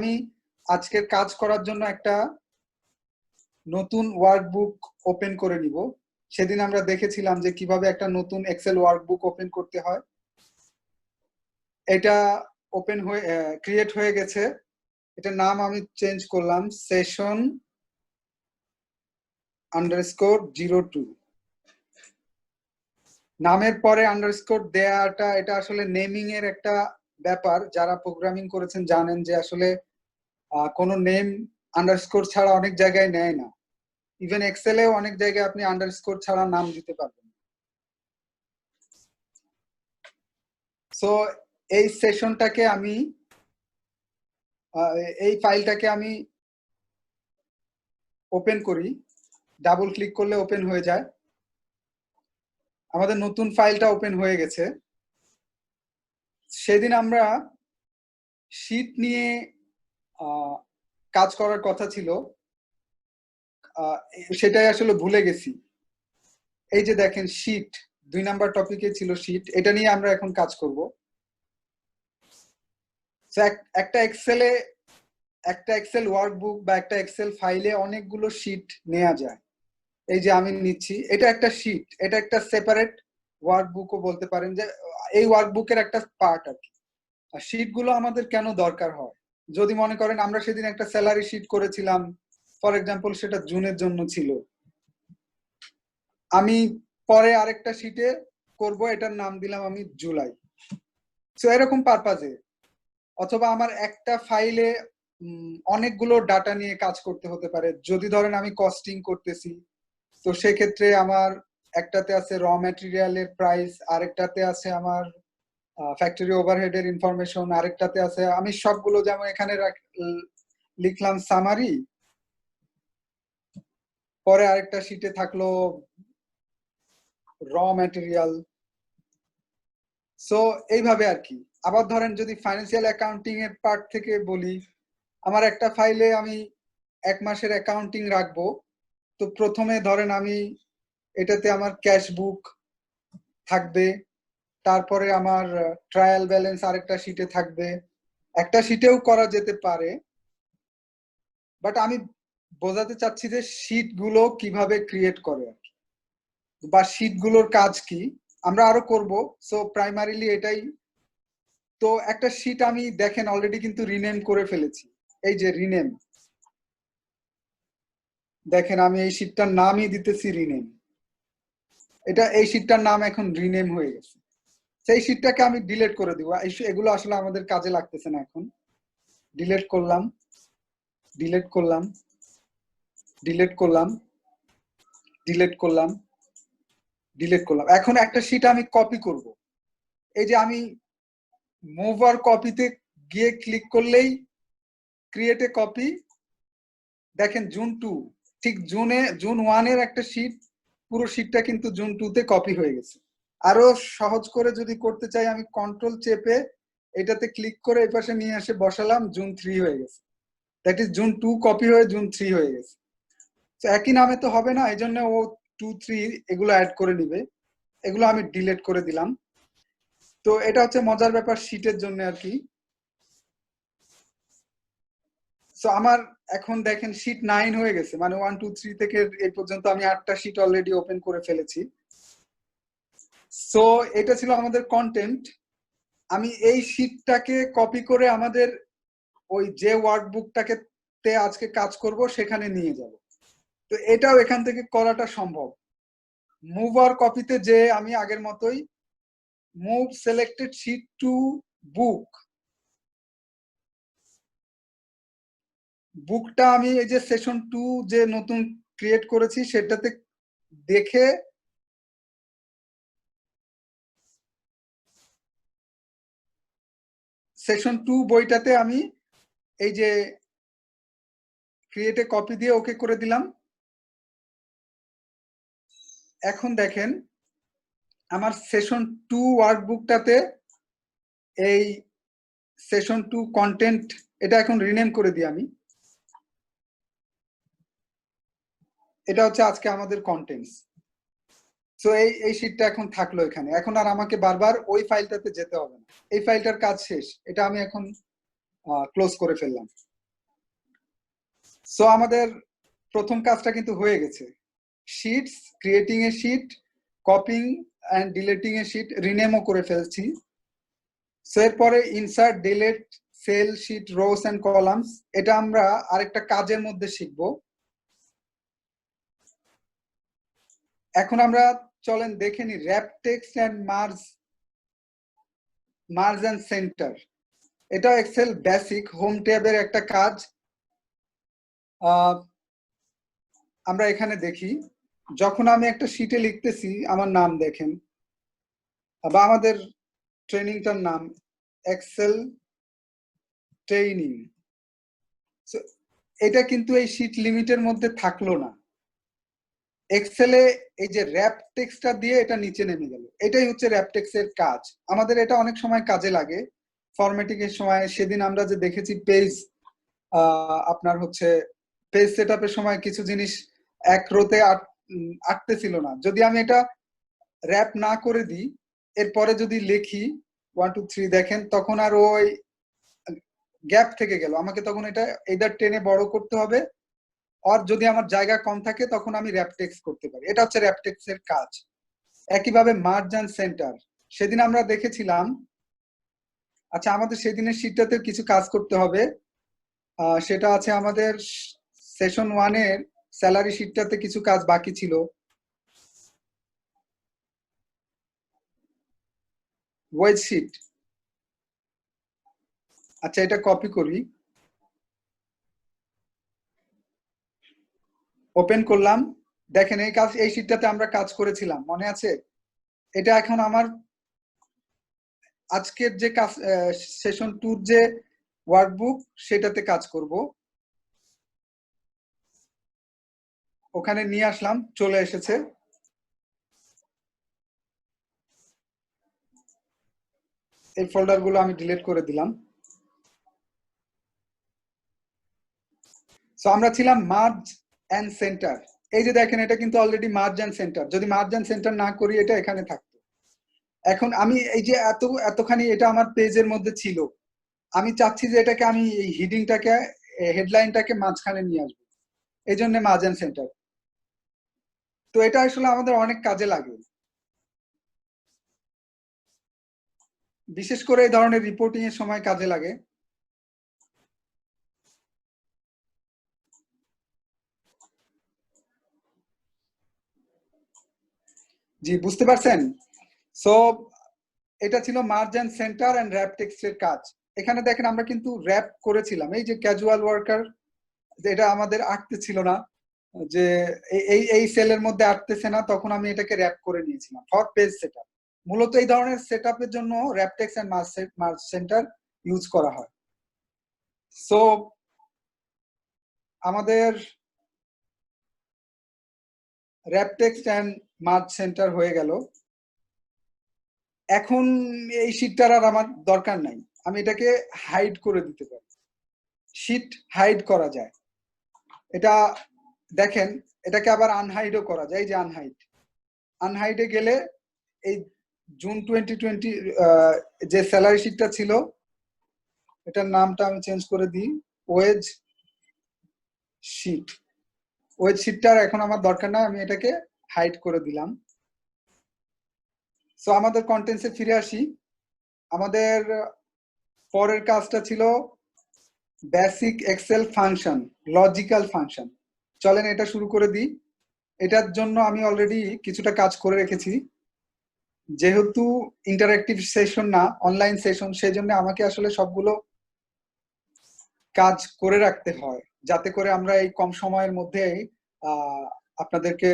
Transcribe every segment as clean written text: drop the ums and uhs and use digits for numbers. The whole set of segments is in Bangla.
আমি আজকের কাজ করার জন্য একটা নতুন ওয়ার্কবুক ওপেন করে নিব। সেদিন আমরা দেখেছিলাম যে কিভাবে একটা নতুন এক্সেল ওয়ার্কবুক ওপেন করতে হয়। এটা ওপেন হয়ে ক্রিয়েট হয়ে গেছে। এটার নাম আমি চেঞ্জ করলাম session_02। নামের পরে আন্ডারস্কোর দেয়াটা এটা আসলে নেমিং এর একটা ব্যাপার। যারা প্রোগ্রামিং করেছেন জানেন যে আসলে কোনো নেম আন্ডারস্কোর ছাড়া অনেক জায়গায় নেয় না। ইভেন এক্সেলেও অনেক জায়গায় আপনি আন্ডারস্কোর ছাড়া নাম দিতে পারবেন। সো এই সেশনটাকে আমি এই ফাইলটাকে আমি ওপেন করি। ডাবল ক্লিক করলে ওপেন হয়ে যায়। আমাদের নতুন ফাইলটা ওপেন হয়ে গেছে। সেদিন আমরা শীট নিয়ে কাজ করার কথা ছিল, সেটাই আসলে ভুলে গেছি। এই যে দেখেন শীট 2 নাম্বার টপিকে ছিল শীট, এটা নিয়ে আমরা এখন কাজ করব। একটা এক্সেল ওয়ার্কবুক বা একটা এক্সেল ফাইলে অনেকগুলো শীট নেওয়া যায়। এই যে আমি নিচ্ছি, এটা একটা শীট, এটা একটা সেপারেট ওয়ার্কবুকও বলতে পারেন, যে এই ওয়ার্কবুকের একটা পার্ট আর কি। আর শীট গুলো আমাদের কেন দরকার হয়, যদি মনে করেন আমরা সেদিন একটা স্যালারি শীট করেছিলাম, ফর এক্সাম্পল সেটা জুনের জন্য ছিল, আমি পরে আরেকটা শীটে করব, এটার নাম দিলাম আমি জুলাই। সো এরকম পারপাজে, অথবা আমার একটা ফাইলে অনেকগুলো ডাটা নিয়ে কাজ করতে হতে পারে। যদি ধরেন আমি কস্টিং করতেছি, তো সেক্ষেত্রে আমার একটাতে আছে র ম্যাটেরিয়ালের প্রাইস, আরেকটাতে আছে আমার ফ্যাক্টরি ওভারহেডের ইনফরমেশন, আরেকটাতে আছে আমি সবগুলো যেমন এখানে লিখলাম সামারি, পরে আরেকটা শিটে থাকলো র ম্যাটেরিয়াল। সো এইভাবে আর কি। আবার ধরেন যদি ফাইন্যান্সিয়াল অ্যাকাউন্টিং এর পার্ট থেকে বলি, আমার একটা ফাইলে আমি 1 মাসের অ্যাকাউন্টিং রাখবো, তো প্রথমে ধরেন আমি এটাতে আমার ক্যাশ বুক থাকবে, তারপরে আমার ট্রায়াল ব্যালেন্স আরেকটা শিটে থাকবে। একটা শিটেও করা যেতে পারে, বাট আমি বোঝাতে চাচ্ছি যে শিট গুলো কিভাবে ক্রিয়েট করে আর কি, বা শিট গুলোর কাজ কি আমরা আরো করব। সো প্রাইমারিলি এটাই। তো একটা শিট আমি দেখেন অলরেডি কিন্তু রিনেম করে ফেলেছি। এই যে রিনেম, দেখেন আমি এই শিটটার নামই দিতেছি রিনেম। এই শিটটার নাম এখন রিনেম হয়ে গেছে। সেই শিটটাকে আমি ডিলিট করে দিব। এগুলো আসলে আমাদের কাজে লাগতেছে না এখন। ডিলিট করলাম, ডিলিট করলাম, ডিলিট করলাম, ডিলিট করলাম, ডিলিট করলাম। এখন একটা শিট আমি কপি করব। এই যে আমি মুভ আর কপিতে গিয়ে ক্লিক করলেই ক্রিয়েট এ কপি, দেখেন জুন 2, ঠিক জুন 1 এর একটা শিট, পুরো শিটটা কিন্তু জুন 2 তে কপি হয়ে গেছে। আরো সহজ করে যদি করতে চাই, আমি কন্ট্রোল চেপে এটাতে ক্লিক করে এই পাশে নিয়ে এসে বসালাম, জুন 3 হয়ে গেছে। দ্যাট ইজ জুন 2 কপি হয়ে জুন 3 হয়ে গেছে। তো একই নামে তো হবে না, এই জন্য ও 2, 3 এগুলো অ্যাড করে নিবে। এগুলো আমি ডিলিট করে দিলাম। তো এটা হচ্ছে মজার ব্যাপার শীটের জন্য আর কি। সো আমার এখন দেখেন শীট 9 হয়ে গেছে, মানে 1, 2, 3 থেকে এই পর্যন্ত আমি 8টা শীট অলরেডি ওপেন করে ফেলেছি। সো এটা ছিল আমাদের কন্টেন্ট। আমি এই শীটটাকে কপি করে আমাদের ওই যে ওয়ার্কবুকটাকে তে আজকে কাজ করব সেখানে নিয়ে যাব। তো এটাও এখান থেকে করাটা সম্ভব। মুভ আর কপিতে যে আমি আগের মতোই move selected sheet to book, বুকটা আমি এই যে সেশন 2 যে নতুন ক্রিয়েট করেছি সেটাতে দেখে সেশন 2 বইটাতে আমি এই যে ক্রিয়েটে কপি দিয়ে ওকে করে দিলাম। এখন দেখেন আমার সেশন 2 ওয়ার্কবুকটাতে এই সেশন 2 কন্টেন্ট, এটা এখন রিনেম করে দিই আমি। এটা হচ্ছে আজকে আমাদের কন্টেন্টস। সো এই শীটটা এখন থাকলো এখানে। এখন আর আমাকে বারবার ওই ফাইলটাতে যেতে হবে না। এই ফাইলটার কাজ শেষ, এটা আমি এখন ক্লোজ করে ফেললাম। সো আমাদের প্রথম কাজটা কিন্তু হয়ে গেছে, sheets, creating a sheet, copying and deleting a sheet, রিনেমও করে ফেলছি। সো এরপরে insert, delete cell, sheet, rows and columns, এটা আমরা আরেকটা কাজের মধ্যে শিখবো। এখন আমরা চলেন দেখে নি wrap text and merge and center. এটা এক্সেল বেসিক হোম ট্যাবের একটা কাজ। আমরা এখানে দেখি, যখন আমি একটা শিটে লিখতেছি, আমার নাম দেখেন বা আমাদের ট্রেনিংটার নাম এক্সেল ট্রেনিং, এটা কিন্তু এই শিট লিমিটের মধ্যে থাকলো না। এক্সেলে এই যে র্যাপ টেক্সটটা দিয়ে এটা নিচে নেমে গেল। এটাই হচ্ছে র্যাপ টেক্সটের কাজ। আমাদের এটা অনেক সময় কাজে লাগে ফরম্যাটিং এর সময়। সেদিন আমরা যে দেখেছি পেজ, আপনার হচ্ছে পেজ সেটআপের সময় কিছু জিনিস এক রোতে আটতেছিল না। যদি আমি এটা র্যাপ না করে দিই, এরপরে যদি লিখি 1 2 3 দেখেন, তখন আর ওই গ্যাপ থেকে গেল। আমাকে তখন এটা এদার টেনে বড় করতে হবে, আর যদি আমার জায়গা কম থাকে তখন আমি র্যাপ টেক্সট করতে পারি। এটা হচ্ছে র্যাপ টেক্সটের কাজ। একইভাবে মার্জ এন্ড সেন্টার, সেদিন আমরা দেখেছিলাম। আচ্ছা, আমাদের সেদিনের শীটটাতে কিছু কাজ করতে হবে। সেটা আছে আমাদের সেশন 1 এর স্যালারি শীটটাতে কিছু কাজ বাকি ছিল। ওয়েজ শীট, আচ্ছা এটা কপি করি, ওপেন করলাম। দেখেন এই শীটটাতে আমরা কাজ করেছিলাম, মনে আছে? এটা এখন আমার আজকের যে কাজ, সেশন 2 যে ওয়ার্কবুক, সেটাতে কাজ করব। ওখানে নিয়ে আসলাম, চলে এসেছে। এই ফোল্ডার গুলো আমি ডিলিট করে দিলাম। সো আমরা ছিলাম মার্জ এন্ড সেন্টার। এই যে দেখেন, এটা কিন্তু অলরেডি মার্জ এন্ড সেন্টার। যদি মার্জ এন্ড সেন্টার না করি, এটা এখানে থাকতো। এখন আমি এই যে এতখানি এটা আমার পেজের মধ্যে ছিল, আমি চাচ্ছি যে এটাকে আমি এই হিডিংটাকে, হেডলাইনটাকে মাঝখানে নিয়ে আসবো। এই জন্য মার্জ এন্ড সেন্টার। তো এটা আসলে আমাদের অনেক কাজে লাগে, বিশেষ করে এই ধরনের রিপোর্টিং এর সময় কাজে লাগে। জি, বুঝতে পারছেন? সো এটা ছিল merge and center and wrap টেক্সটের কাজ। এখানে দেখেন আমরা কিন্তু র্যাপ করেছিলাম। এই যে ক্যাজুয়াল ওয়ার্কার, এটা আমাদের আটতে ছিল না, যে এই এই সেলের মধ্যে আটতেছে না, তখন আমি এটাকে র্যাপ করে নিয়েছিলাম ফর পেজ সেটআপ। মূলত এই ধরনের সেটআপের জন্য wrap text and merge center use করা হয়। সো আমাদের wrap text and merge center হয়ে গেল। এখন এই শীটটার আর আমার দরকার নাই, আমি এটাকে হাইড করে দিতে পারি। শীট হাইড করা যায়। এটা দেখেন, এটাকে আবার আনহাইডও করা যায়। এই যে আনহাইডে গেলে এই জুন 2020 যে স্যালারি শীটটা ছিল, এটার নামটা আমি চেঞ্জ করে দিই, ওয়েজ শীট। ওয়েজ শীটটার এখন আমার দরকার নাই, আমি এটাকে হাইড করে দিলাম। সো আমাদের কন্টেন্টসে ফিরে আসি। আমাদের পরের কাজটা ছিল basic Excel function, logical function. চলেন এটা শুরু করে দিই। এটার জন্য আমি অলরেডি কিছুটা কাজ করে রেখেছি। যেহেতু ইন্টারঅ্যাক্টিভ সেশন না, অনলাইন সেশন, সেই জন্য আমাকে আসলে সবগুলো কাজ করে রাখতে হয়, যাতে করে আমরা এই কম সময়ের মধ্যে আপনাদেরকে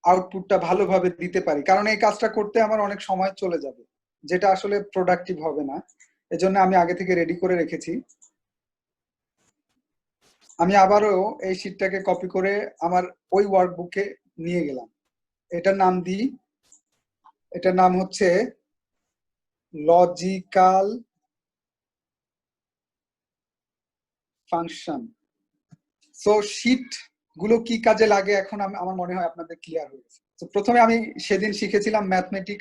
আউটপুটটা ভালোভাবে দিতে পারি। কারণ এই কাজটা করতে আমার অনেক সময় চলে যাবে, যেটা আসলে প্রোডাক্টিভ হবে না। এজন্য আমি আগে থেকে রেডি করে রেখেছি। আমি আবারও এই শীটটাকে কপি করে আমার ওই ওয়ার্কবুকে নিয়ে গেলাম। এটার নাম দিই, এটার নাম হচ্ছে লজিক্যাল ফাংশন। সো শীট গুলো কি কাজে লাগে এখন আমার মনে হয় আপনাদের ক্লিয়ার হয়ে গেছে। তো প্রথমে আমি সেদিন শিখেছিলাম ম্যাথমেটিক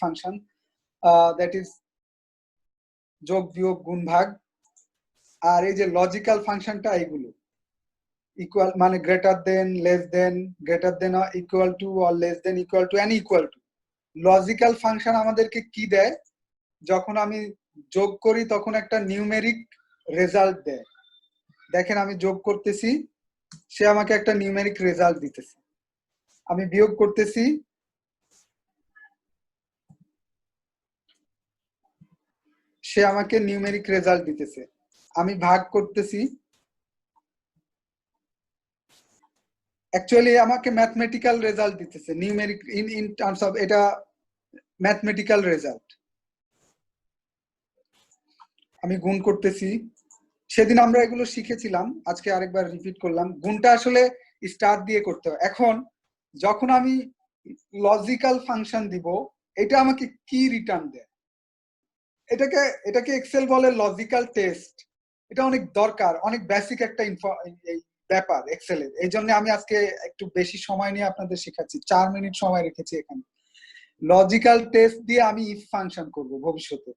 ফাংশন, দ্যাট ইজ যোগ বিয়োগ গুণ ভাগ। আর এই যে লজিক্যাল ফাংশনটা এগুলো ইকুয়াল মানে greater than, less than, greater than equal to, or less than equal to, and equal to. Logical function আমাদেরকে কি দেয়? যখন আমি যোগ করি তখন একটা নিউমেরিক রেজাল্ট দেয়। দেখেন আমি যোগ করতেছি, সে আমাকে একটা নিউমেরিক রেজাল্ট দিতেছে। আমি বিয়োগ করতেছি, সে আমাকে নিউমেরিক রেজাল্ট দিতেছে। আমি ভাগ করতেছি, অ্যাকচুয়ালি আমাকে ম্যাথমেটিক্যাল রেজাল্ট দিতেছে। নিউমেরিক ইন টার্মস অফ এটা ম্যাথমেটিক্যাল রেজাল্ট। আমি গুণ করতেছি, সেদিন আমরা এগুলো শিখেছিলাম, আজকে আরেকবার রিপিট করলাম। গুণটা আসলে স্টার দিয়ে করতে হয়। এখন যখন আমি লজিক্যাল ফাংশন দিব, এটা আমাকে কি রিটার্ন দেয়? এটাকে এক্সেল বলে লজিক্যাল টেস্ট। এটা অনেক দরকার, অনেক বেসিক একটা ব্যাপার এক্সেলের। এই জন্য আমি আজকে একটু বেশি সময় নিয়ে আপনাদের শেখাচ্ছি, 4 মিনিট সময় রেখেছি এখানে। লজিক্যাল টেস্ট দিয়ে আমি ইফ ফাংশন করব ভবিষ্যতে।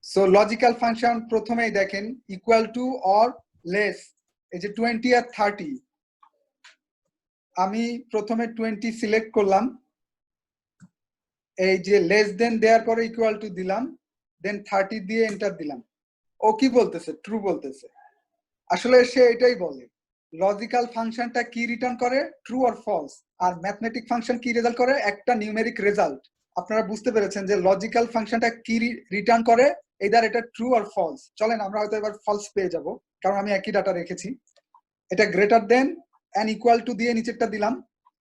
সো লজিক্যাল ফাংশন প্রথমেই দেখেন ইকুয়াল টু অর লেস, এই যে 20 আর 30, আমি প্রথমে 20 সিলেক্ট করলাম, এই যে লেস দেন দেওয়ার পরে ইকুয়াল টু দিলাম, দেন 30 দিয়ে এন্টার দিলাম। ও কি বলতেছে? ট্রু বলতেছে। আসলে সে এটাই বলে। লজিক্যাল ফাংশনটা কি রিটার্ন করে? True or false. আর ম্যাথমেটিক ফাংশন কি রেজাল্ট করে? একটা নিউমেরিক রেজাল্ট। আপনারা বুঝতে পেরেছেন যে লজিক্যাল ফাংশনটা কি রিটার্ন করে? এদার এটা ট্রু অর ফলস। চলেন আমরা হয়তো এবার ফলস পেয়ে যাব, কারণ আমি একই ডাটা রেখেছি। এটা greater than and equal to দিয়ে নিচেরটা দিলাম,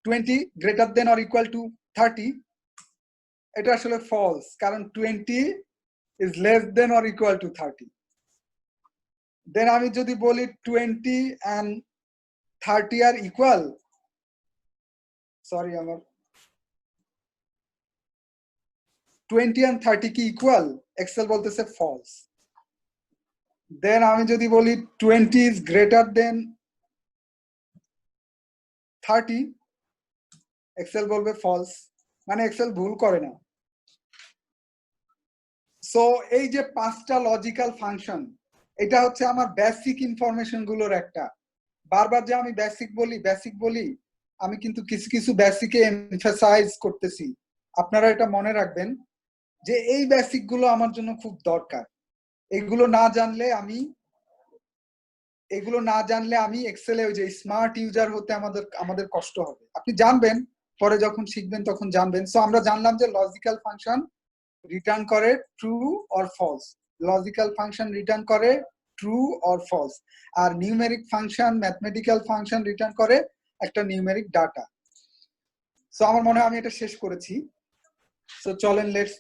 20 greater than or equal to 30। এটা আসলে ফলস, কারণ 20 is less than or equal to 30। Then আমি যদি বলি 20 এন্ড 30 আর ইকুয়াল, সরি আমার 20 এন্ড 30 কি ইকুয়াল? এক্সেল বলতেছে ফলস। দেন আমি যদি বলি 20 ইজ গ্রেটার দেন 30, এক্সেল বলবে ফলস। মানে এক্সেল ভুল করে না। সো এই যে 5টা লজিক্যাল ফাংশন, এটা হচ্ছে আমার বেসিক ইনফরমেশন গুলোর একটা। বারবার যে আমি বেসিক বলি বেসিক বলি, আমি কিন্তু কিছু কিছু বেসিকে এমফাসাইজ করতেছি। আপনারা এটা মনে রাখবেন যে এই বেসিক গুলো আমার জন্য খুব দরকার। এগুলো না জানলে আমি এক্সেলে ওই যে স্মার্ট ইউজার হতে আমাদের কষ্ট হবে। আপনি জানবেন, পরে যখন শিখবেন তখন জানবেন। সো আমরা জানলাম যে লজিক্যাল ফাংশন রিটার্ন করে true or false. Logical function return করে ট্রু অর ফলস। আর numeric function, mathematical function return করে একটা নিউমেরিক ডাটা। সো আমার মনে হয় আমি এটা শেষ করেছি। সো চলেন লেটস,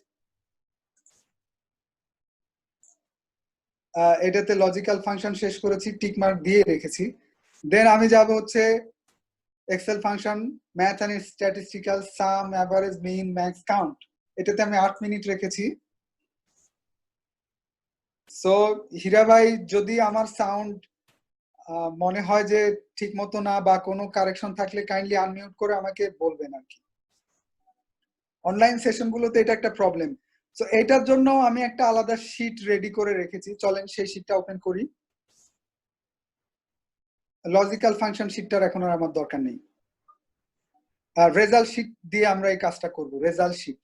এটাতে লজিক্যাল ফাংশন শেষ করেছি, টিক মার্ক দিয়ে রেখেছি। দেন আমি যাব হচ্ছে Excel function, math and statistical, sum, average, mean, max, count. এটাতে আমি 8 মিনিট রেখেছি। সো হীরা ভাই, যদি আমার সাউন্ড মনে হয় যে ঠিক মতো না বা কোনো কারেকশন থাকলে কাইন্ডলি আনমিউট করে আমাকে বলবেন আর কি। অনলাইন সেশন গুলোতে এটা একটা প্রবলেম। সো এটার জন্য আমি একটা আলাদা শীট রেডি করে রেখেছি, চলেন সেই শীটটা ওপেন করি। লজিক্যাল ফাংশন শীটটার এখন আর আমার দরকার নেই। রেজাল্ট শীট দিয়ে আমরা এই কাজটা করব। রেজাল্ট শীট,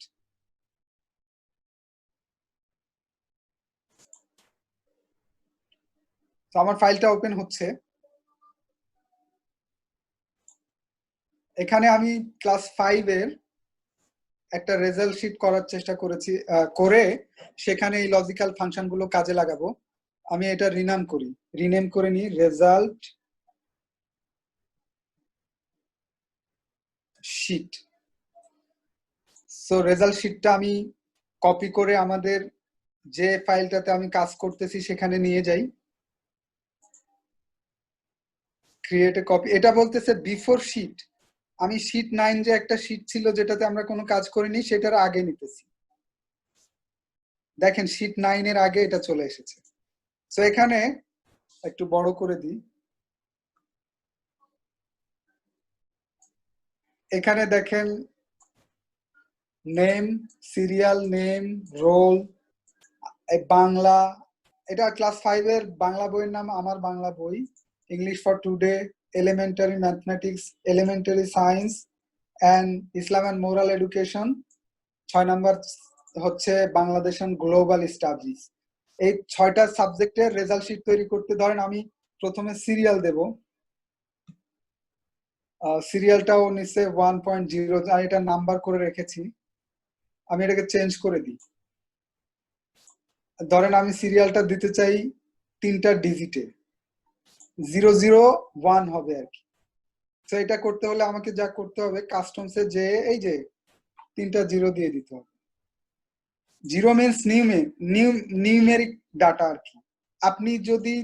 তো আমার ফাইলটা ওপেন হচ্ছে। এখানে আমি ক্লাস 5 এর একটা রেজাল্ট শীট করার চেষ্টা করেছি, করে সেখানে এই লজিক্যাল ফাংশন গুলো কাজে লাগাবো। আমি এটা রিনেম করে নিই রেজাল্ট শীট। সো রেজাল্ট শীটটা আমি কপি করে আমাদের যে ফাইলটাতে আমি কাজ করতেছি সেখানে নিয়ে যাই। ক্রিয়েট এ কপি, এটা বলতেছে বিফোর শীট। আমি শীট 9 যে একটা শীট ছিল যেটাতে আমরা কোনো কাজ করিনি, সেটার আগে নিতেছি। দেখেন শীট 9 এর আগে এটা চলে এসেছে। সো এখানে একটু বড় করে দিই। এখানে দেখেন name, serial name, roll, Bangla, এটা ক্লাস 5 এর বাংলা বইয়ের নাম আমার বাংলা বই, English for today, elementary mathematics, elementary science and Islam and moral education. 6 নম্বর হচ্ছে বাংলাদেশ অ্যান্ড গ্লোবাল স্টাডিজ। এই 6টা সাবজেক্টের রেজাল্ট শিট তৈরি করতে ধরেন আমি প্রথমে সিরিয়াল দেব। সিরিয়ালটাও নিচে 1.0, আর এটা নাম্বার করে রেখেছি, আমি এটাকে চেঞ্জ করে দিই। ধরেন আমি সিরিয়ালটা দিতে চাই 3টা ডিজিটে, 001 হবে আর কি। তো এটা করতে হলে আমাকে যা করতে হবে, কাস্টমসে যে এই যে 3টা 0 দিয়ে দিতে হবে। 0 মিনস নিউমেরিক ডাটা আর কি। আপনি যদি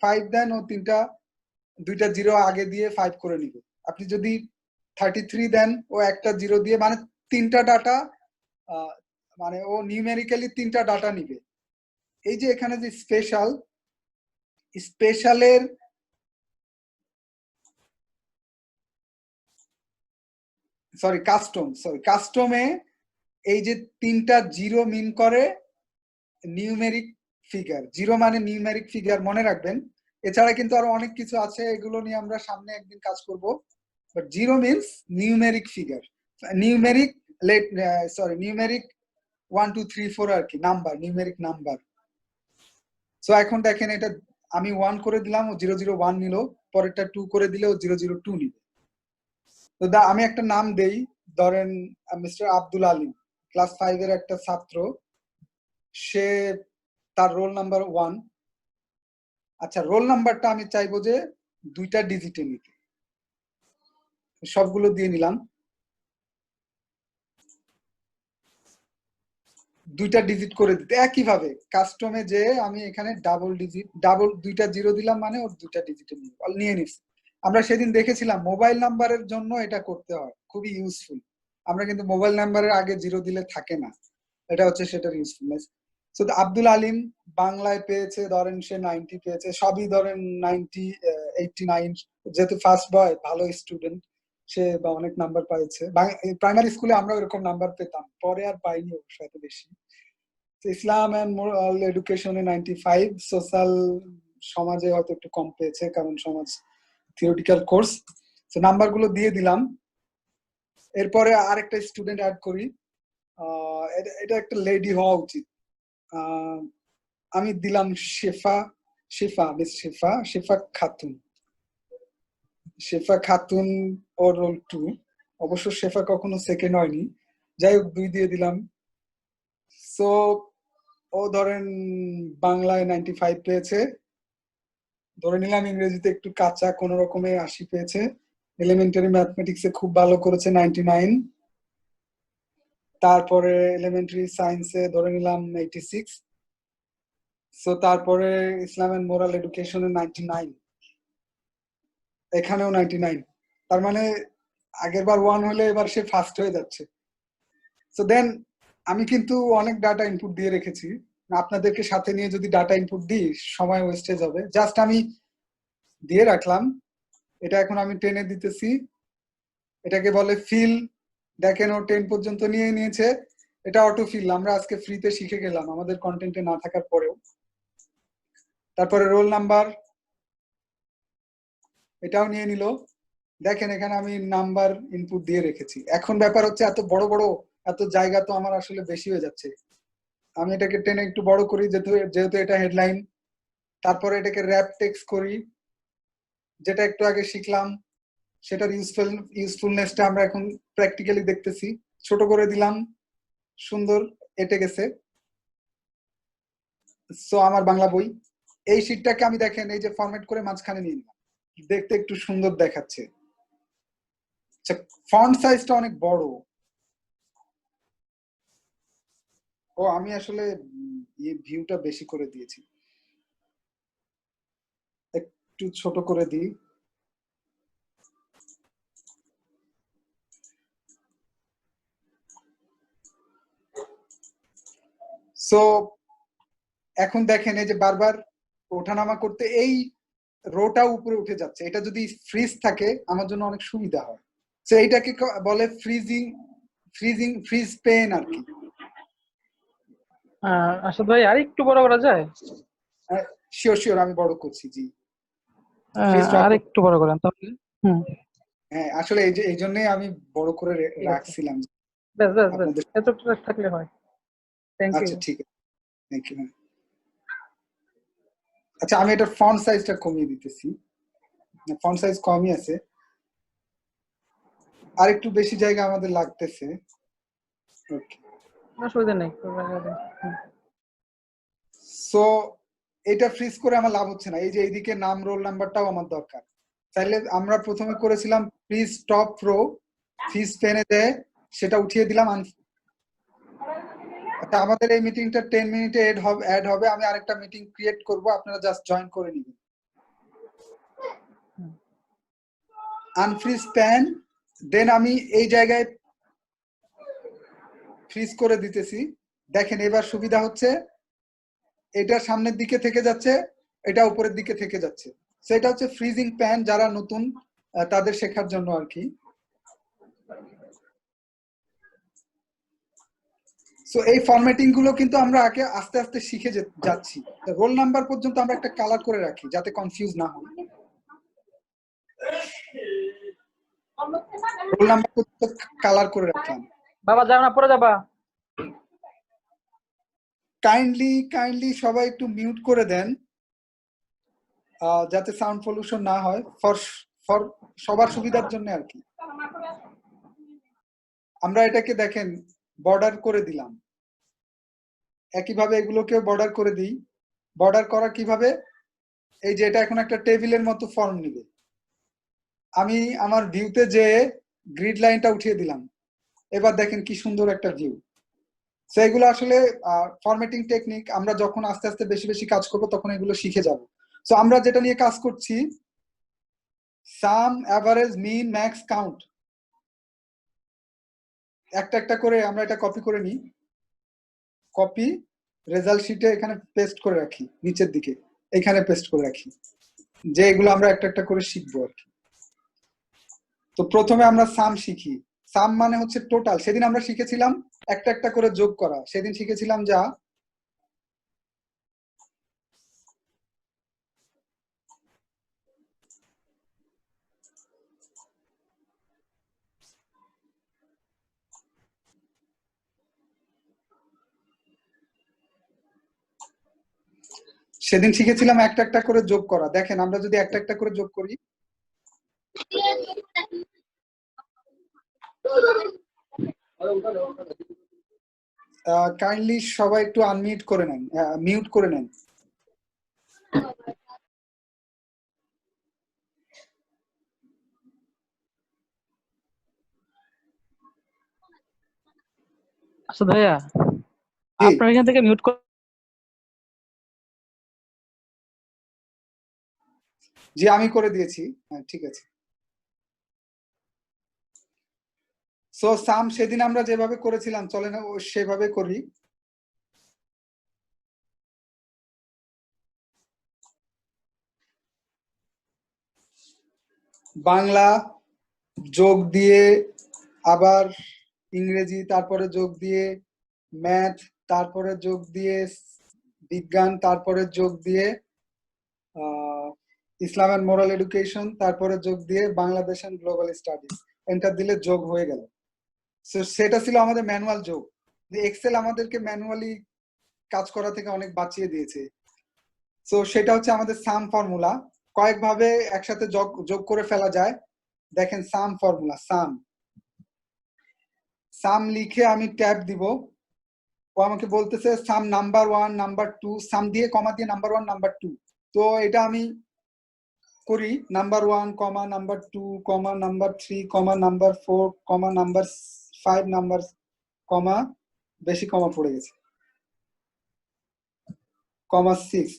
5 দেন, ও 2টা 0 আগে দিয়ে 5 করে নিবে। আপনি যদি 33 দেন, ও একটা 0 দিয়ে, মানে 3টা ডাটা, মানে ও নিউমেরিক্যালি 3টা ডাটা নিবে। এই যে এখানে যে স্পেশালের কাস্টমে এই যে 3টা 0 মিন করে নিউমেরিক ফিগার। 0 মানে নিউমেরিক ফিগার, মনে রাখবেন। এছাড়া কিন্তু আরো অনেক কিছু আছে, এগুলো নিয়ে আমরা সামনে একদিন কাজ করব। But 0 means numeric figure, numeric numeric 1 2 3 4 আর কি, নাম্বার, নিউমেরিক নাম্বার। সো এখন দেখেন, এটা আমি 1 করে দিলাম, ও 001 নিল, পরেরটা 2 করে দিলে ও 002 নিবে। তো আমি একটা নাম দেই, ধরেন মিস্টার আব্দুল আলিম, ক্লাস 5 এর একটা ছাত্র, সে, তার রোল নাম্বার 1। আচ্ছা, রোল নাম্বারটা আমি চাইবো যে 2টা ডিজিটে নিতে, সবগুলো দিয়ে নিলাম। 2টা ডিজিট করে দিতে একইভাবে কাস্টমে যে আমি এখানে ডাবল 2টা 0 দিলাম, মানে ওর 2টা ডিজিটে নিয়ে নিচ্ছি। আমরা সেদিন দেখেছিলাম মোবাইল নাম্বারের জন্য এটা করতে হয়, খুবই ইউজফুল। আমরা কিন্তু মোবাইল নাম্বারের আগে 0 দিলে থাকে না, এটা হচ্ছে সেটার ইউজফুলনেস। সো আব্দুল আলিম বাংলায় পেয়েছে, ধরেন সে 90 পেয়েছে, সবই ধরেন 90, 89, যেহেতু ফার্স্ট বয়, ভালো স্টুডেন্ট সে, বা অনেক নাম্বার পাইছে। প্রাইমারি স্কুলে আমরা ওরকম নাম্বার পেতাম, পরে আর পাইনি অবশ্য এত বেশি। ইসলাম অ্যান্ড মোরাল এডুকেশনে 95, সোশ্যাল, সমাজে হয়তো একটু কম পেয়েছে, কারণ সমাজ থিওরিটিক্যাল কোর্স। তো নাম্বার গুলো দিয়ে দিলাম। এরপরে আরেকটা স্টুডেন্ট অ্যাড করি, এটা একটা লেডি হওয়া উচিত। আমি দিলাম শেফা খাতুন। শেফা খাতুন ও রোল 2, অবশ্য শেফা কখনো সেকেন্ড হয়নি, যাই হোক 2 দিয়ে দিলাম। সো ও ধরেন বাংলায় 95 পেয়েছে, ধরে নিলাম ইংরেজিতে একটু কাঁচা, কোন রকমে 80 পেয়েছে, এলিমেন্টারি ম্যাথমেটিক্সে খুব ভালো করেছে 99, তারপরে এলিমেন্টারি সায়েন্সে ধরে নিলাম 86। সো তারপরে ইসলাম এন্ড মোরাল এডুকেশনে 99, এখানেও 99। তার মানে আগের বার 1 হলে এবার সে ফার্স্ট হয়ে যাচ্ছে। সো দেন আমি কিন্তু অনেক ডাটা ইনপুট দিয়ে রেখেছি, আপনাদেরকে সাথে নিয়ে যদি ডাটা ইনপুট দিই সময় ওয়েস্টেজ হবে। জাস্ট আমি দিয়ে রাখলাম, এটা এখন আমি টেনে দিতেছি, এটাকে বলে ফিল। দেখেন ও 10 পর্যন্ত নিয়ে নিয়েছে, এটা অটো ফিল, আমরা আজকে ফ্রিতে শিখে গেলাম আমাদের কন্টেন্টে না থাকার পরেও। তারপরে রোল নাম্বার, এটাও নিয়ে নিল। দেখেন এখানে আমি নাম্বার ইনপুট দিয়ে রেখেছি। এখন ব্যাপার হচ্ছে, এত বড় বড় এত জায়গা তো আমার আসলে বেশি হয়ে যাচ্ছে, আমি এটাকে টেনে একটু বড় করি, যেহেতু এটা হেডলাইন। তারপরে এটাকে র্যাপ টেক্সট করি, যেটা একটু আগে শিখলাম, সেটার ইউজফুলনেসটা আমরা এখন প্র্যাকটিক্যালি দেখতেছি। ছোট করে দিলাম, সুন্দর এটে গেছে। সো আমার বাংলা বই, এই শীটটাকে আমি দেখেন এই যে ফরম্যাট করে মাঝখানে নিয়ে নিলাম, দেখতে একটু সুন্দর দেখাচ্ছে। আচ্ছা, ফন্ট সাইজটা অনেক বড়। ও আমি আসলে ভিউটা বেশি করে দিয়েছি, একটু ছোট করে দিই। সো এখন দেখেন এই যে বারবার ওঠানামা করতে এই রোটা উপরে উঠে যাচ্ছে, এটা যদি ফ্রিজ থাকে আমার জন্য অনেক সুবিধা হয়। তো এইটাকে বলে ফ্রিজ পেন আর কি। আসাদ ভাই আর একটু বড় করা যায়? শিওর শিওর, আমি বড় করছি। জি, ফ্রিজ ড্রপ। আর একটু বড় করেন তাহলে। হুম, হ্যাঁ, আসলে এই জন্যই আমি বড় করে ঠিক আছে। রাখছিলাম ব্যাস ব্যাস ব্যাস, আপনাদের। এতটুকু থাকলে হয়। Thank you. আচ্ছা ঠিক আছে, থ্যাংক ইউ। আচ্ছা, আমি এটা ফন্ট সাইজটা কমিয়ে দিতেছি, ফন্ট সাইজ কমই আছে, আর একটু বেশি জায়গা আমাদের লাগতেছে। ওকে, অসুবিধা নেই। সো এটা ফ্রিজ করে আমার লাভ হচ্ছে না। এই যে এইদিকে নাম রোল নাম্বারটাও আমার দরকার। তাইলে আমরা প্রথমে করেছিলাম ফ্রিজ টপ রো, ফ্রিজ পেনে দেয়, সেটা উঠিয়ে দিলাম। আচ্ছা, আমাদের এই মিটিংটা 10 মিনিটে অ্যাড হবে। আমি আরেকটা মিটিং ক্রিয়েট করব, আপনারা জাস্ট জয়েন করে নিবেন। আনফ্রিজ প্যান, দেন আমি এই জায়গায় ফ্রিজ করে দিতেছি। দেখেন এবার সুবিধা হচ্ছে, এটা সামনের দিকে থেকে যাচ্ছে, এটা উপরের দিকে থেকে যাচ্ছে। সেটা হচ্ছে ফ্রিজিং প্যান, যারা নতুন তাদের শেখার জন্য আর কি। সো এই ফরম্যাটিং গুলো কিন্তু আমরা আগে আস্তে আস্তে শিখে যাচ্ছি। রোল নাম্বার পর্যন্ত আমরা একটা কালার করে রাখি যাতে কনফিউজ না হয়। রোল নাম্বার পর্যন্ত কালার করে রাখলাম। বাবা যাও না, পরে যাবা। কাইন্ডলি সবাই একটু মিউট করে দেন, যাতে সাউন্ড পলিউশন না হয়, ফর সবার সুবিধার জন্য আর কি। আমরা এটাকে দেখেন বর্ডার করে দিলাম, একইভাবে এগুলোকেও বর্ডার করে দিই। বর্ডার করা কিভাবে, এই যে এটা এখন একটা টেবিলের মতো ফর্ম নিবে। আমি আমার ভিউতে যে গ্রিড লাইনটা উঠিয়ে দিলাম, এবার দেখেন কি সুন্দর একটা ভিউ। সো এগুলো আসলে ফরম্যাটিং টেকনিক। আমরা যখন আস্তে আস্তে বেশি বেশি কাজ করব তখন এগুলো শিখে যাব। সো আমরা যেটা নিয়ে কাজ করছি, সাম, অ্যাভারেজ, মিন, ম্যাক্স, কাউন্ট, একটা একটা করে আমরা এটা কপি করে নিই। কপি, রেজাল্ট শিটে এখানে পেস্ট করে রাখি, নিচের দিকে এখানে পেস্ট করে রাখি, যে এগুলো আমরা একটা একটা করে শিখবো আর কি। তো প্রথমে আমরা সাম শিখি। সাম মানে হচ্ছে টোটাল। সেদিন আমরা শিখেছিলাম একটা একটা করে যোগ করা, সেদিন শিখেছিলাম যা সেদিন শিখেছিলাম একটা একটা করে যোগ করা। দেখেন আমরা যদি একটা একটা করে যোগ করি, কাইন্ডলি সবাই একটু আনমিউট করে নেন, মিউট করে নেন। আচ্ছা ভাইয়া, আপনার এখান থেকে মিউট করে। জি, আমি করে দিয়েছি। হ্যাঁ, ঠিক আছে। সো সাম সেদিন আমরা যেভাবে করেছিলাম, চলে না সেভাবে করি। বাংলা যোগ দিয়ে, আবার ইংরেজি, তারপরে যোগ দিয়ে ম্যাথ, তারপরে যোগ দিয়ে বিজ্ঞান, তারপরে যোগ দিয়ে ইসলাম এন্ড মোরাল এডুকেশন, তারপরে যোগ দিয়ে Bangladesh and global studies. Enter দিলে যোগ হয়ে গেল। সেটা ছিল আমাদের ম্যানুয়াল যোগ। এক্সেল আমাদেরকে ম্যানুয়ালি কাজ করা থেকে অনেক বাঁচিয়ে দিয়েছে। তো সেটা হচ্ছে আমাদের সাম ফর্মুলা। কয়েকভাবে একসাথে যোগ করে ফেলা যায়। দেখেন সাম ফর্মুলা, সাম লিখে আমি ট্যাব দিব। ও আমাকে বলতেছে সাম নাম্বার 1, নাম্বার 2, সাম দিয়ে কমা দিয়ে নাম্বার 1, নাম্বার 2। তো এটা আমি করি, number 1 comma number 2 comma number 3 comma number 4 comma number 5 number comma, বেশি কমা পড়ে গেছে, কমা 6।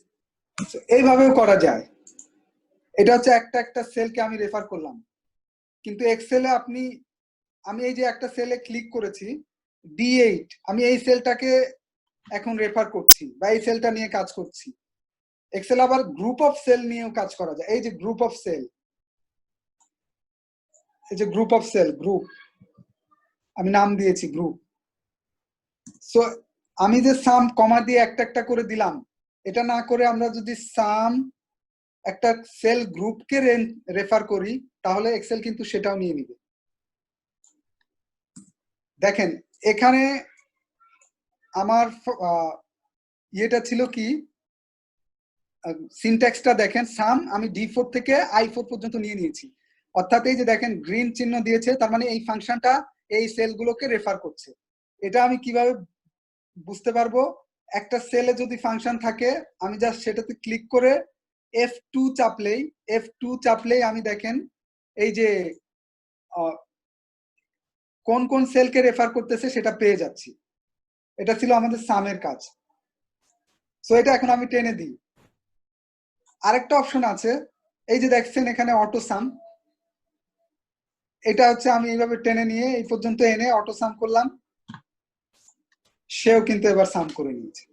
এইভাবেও করা যায়। এটা হচ্ছে একটা একটা সেলকে আমি রেফার করলাম। কিন্তু এক্সেলে আমি এই যে একটা সেলে ক্লিক করেছি, D8, আমি এই সেলটাকে এখন রেফার করছি বা এই সেলটা নিয়ে কাজ করছি। এক্সেল আবার গ্রুপ অফ সেল নিয়েও কাজ করা যায়। এই যে গ্রুপ অফ সেল, এই যে গ্রুপ অফ সেল, গ্রুপ, আমি নাম দিয়েছি গ্রুপ। সো আমি যে সাম কমা দিয়ে একটা একটা করে দিলাম, এটা না করে আমরা যদি সাম একটা সেল গ্রুপকে রেফার করি, তাহলে এক্সেল কিন্তু সেটাও নিয়ে নিবে। দেখেন এখানে আমার ইয়েটা ছিল কি, সিনট্যাক্সটা দেখেন, সাম আমি D4 থেকে I4 পর্যন্ত নিয়ে নিয়েছি। অর্থাৎ এই যে দেখেন গ্রিন চিহ্ন দিয়েছে, তার মানে এই ফাংশনটা এই সেলগুলোকে রেফার করছে। এটা আমি কিভাবে বুঝতে পারবো? একটা সেলে যদি ফাংশন থাকে, আমি জাস্ট সেটাতে ক্লিক করে F2 চাপলেই আমি দেখেন এই যে কোন কোন সেলকে রেফার করতেছে সেটা পেয়ে যাচ্ছি। এটা ছিল আমাদের সামের কাজ। সো এটা এখন আমি টেনে দিই। আরেকটা অপশন আছে, এই যে দেখছেন এখানে অটো সাম। এটা হচ্ছে আমি এইভাবে টেনে নিয়ে এই পর্যন্ত এনে অটো সাম করলাম, সেও কিন্তু এবার সাম করে নিয়েছে।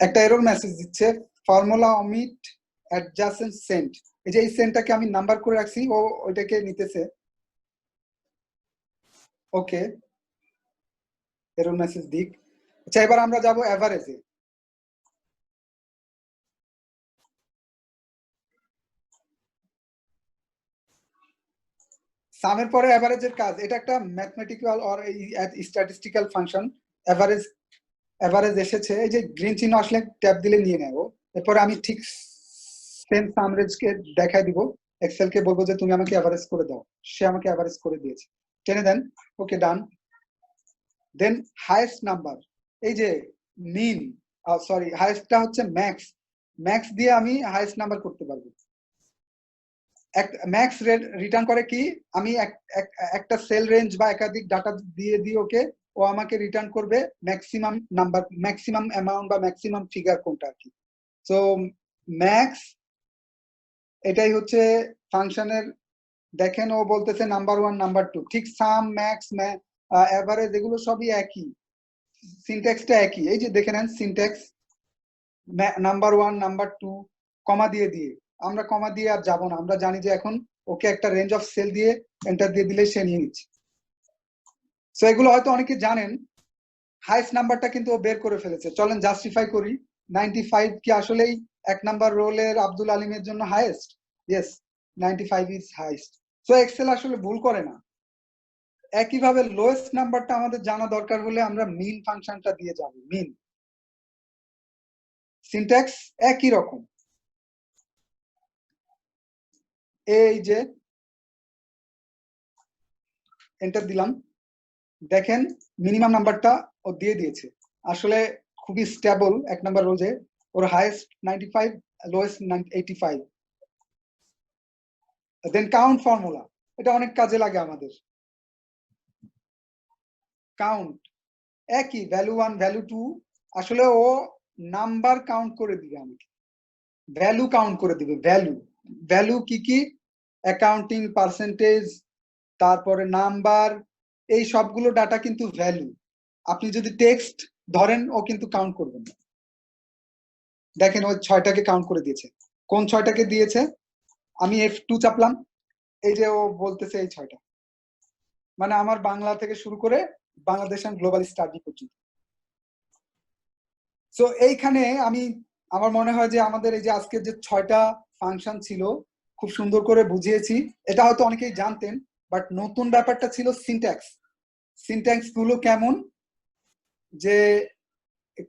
একটা এরর মেসেজ দিচ্ছে, ফর্মুলা অমিট অ্যাডজাসেন্ট সেন্ট। এই যে এই সেন্টটাকে আমি নাম্বার করে রাখছি, ও ওইটাকে নিতেছে। ওকে, এরর মেসেজ দিক। আচ্ছা, এবার আমরা যাব এভারেজে। সামের পরে এভারেজের কাজ, এটা একটা mathematical or statistical function. Average average এসেছে, এই যে গ্রিন চিহ্ন আসলে ট্যাব দিলে নিয়ে নেব। এরপরে আমি ঠিক সেম সামরেজকে দেখাই দিব, এক্সেল কে বলবো যে তুমি আমাকে এভারেজ করে দাও। সে আমাকে এভারেজ করে দিয়েছে, টেনে দেন। ওকে, ডান। দেন হাইয়েস্ট নাম্বার, এই যে মিন, সরি হাইয়েস্টটা হচ্ছে ম্যাক্স। ম্যাক্স দিয়ে আমি হাইয়েস্ট নাম্বার করতে পারবো। ম্যাক্স রিটার্ন করে কি, আমি একটা সেল রেঞ্জ বা একাধিক ডাটা দিয়ে দিই ওকে, ও আমাকে রিটার্ন করবে ম্যাক্সিমাম নাম্বার, ম্যাক্সিমাম অ্যামাউন্ট বা ম্যাক্সিমাম ফিগার কোনটা আর কি। সো ম্যাক্স, এটাই হচ্ছে ফাংশনের। দেখেন ও বলতেছে নাম্বার 1 নাম্বার 2, ঠিক সাম ম্যাক্স এভারেজ এগুলো সবই একই, সিনট্যাক্সটা একই। এই যে দেখে নেন সিনট্যাক্স, নাম্বার 1 নাম্বার 2 কমা দিয়ে দিয়ে। আমরা কমা দিয়ে আর যাবো না, আমরা জানি যে এখন ওকে একটা রেঞ্জ অফ সেল দিয়ে এন্টার দিয়ে দিলে সে নিয়ে নিচ্ছে। সো এগুলো হয়তো অনেকে জানেন। হাইস্ট নাম্বারটা কিন্তু ও বের করে ফেলেছে, চলেন জাস্টিফাই করি। 95 কি আসলেই 1 নাম্বার রোলের আব্দুল আলিমের জন্য highest? Yes, 95 is highest. So Excel আসলে ভুল করে না। একইভাবে লোয়েস্ট নাম্বারটা আমাদের জানা দরকার হলে আমরা মিন ফাংশনটা দিয়ে যাব। মিন সিনট্যাক্স একই রকম, এই যে এন্টার দিলাম, দেখেন মিনিমাম নাম্বারটা ও দিয়ে দিয়েছে। আসলে খুবই স্টেবল 1 নাম্বার রোজে, ওর হাইয়েস্ট 95, লোয়েস্ট 85। দেন কাউন্ট ফর্মুলা, এটা অনেক কাজে লাগে আমাদের। কাউন্ট একই, ভ্যালু 1 ভ্যালু 2, আসলে ও নাম্বার কাউন্ট করে দিবে আমাকে, ভ্যালু কাউন্ট করে দিবে। ভ্যালু ভ্যালু কি কি, অ্যাকাউন্টিং পার্সেন্টেজ, তারপরে নাম্বার, এই সবগুলো ডাটা কিন্তু ভ্যালু। আপনি যদি টেক্সট ধরেন ও কিন্তু কাউন্ট করবেন না। দেখেন ও 6টাকে কাউন্ট করে দিয়েছে। কোন 6টাকে দিয়েছে? আমি F2 চাপলাম, এই যে ও বলতেছে এই 6টা, মানে আমার বাংলা থেকে শুরু করে বাংলাদেশ এন্ড গ্লোবাল স্টাডি পর্যন্ত। সো এইখানে আমি, আমার মনে হয় যে আমাদের এই যে আজকের যে 6টা ফাংশন ছিল, খুব সুন্দর করে বুঝিয়েছি। এটা হয়তো অনেকেই জানতেন, বাট নতুন ব্যাপারটা ছিল সিনট্যাক্স। সিনট্যাক্স গুলো কেমন, যে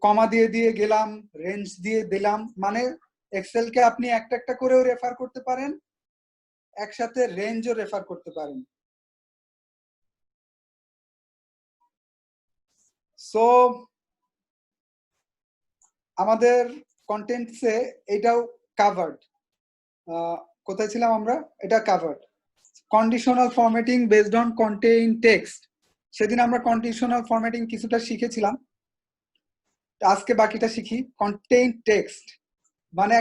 কমা দিয়ে দিয়ে গেলাম, রেঞ্জ দিয়ে দিলাম, মানে এক্সেল কে আপনি একটা একটা করেও রেফার করতে পারেন, একসাথে রেঞ্জও রেফার করতে পারেন। সো আমাদের কন্টেন্টসে এটাও কাভার্ড। কোথায় ছিলাম আমরা? এটা covered. Conditional formatting based on contain text, সেদিন আমরা কন্ডিশনাল ফরম্যাটিং কিছুটা শিখেছিলাম, আজকে বাকিটা শিখি। কন্টেইন টেক্সট মানে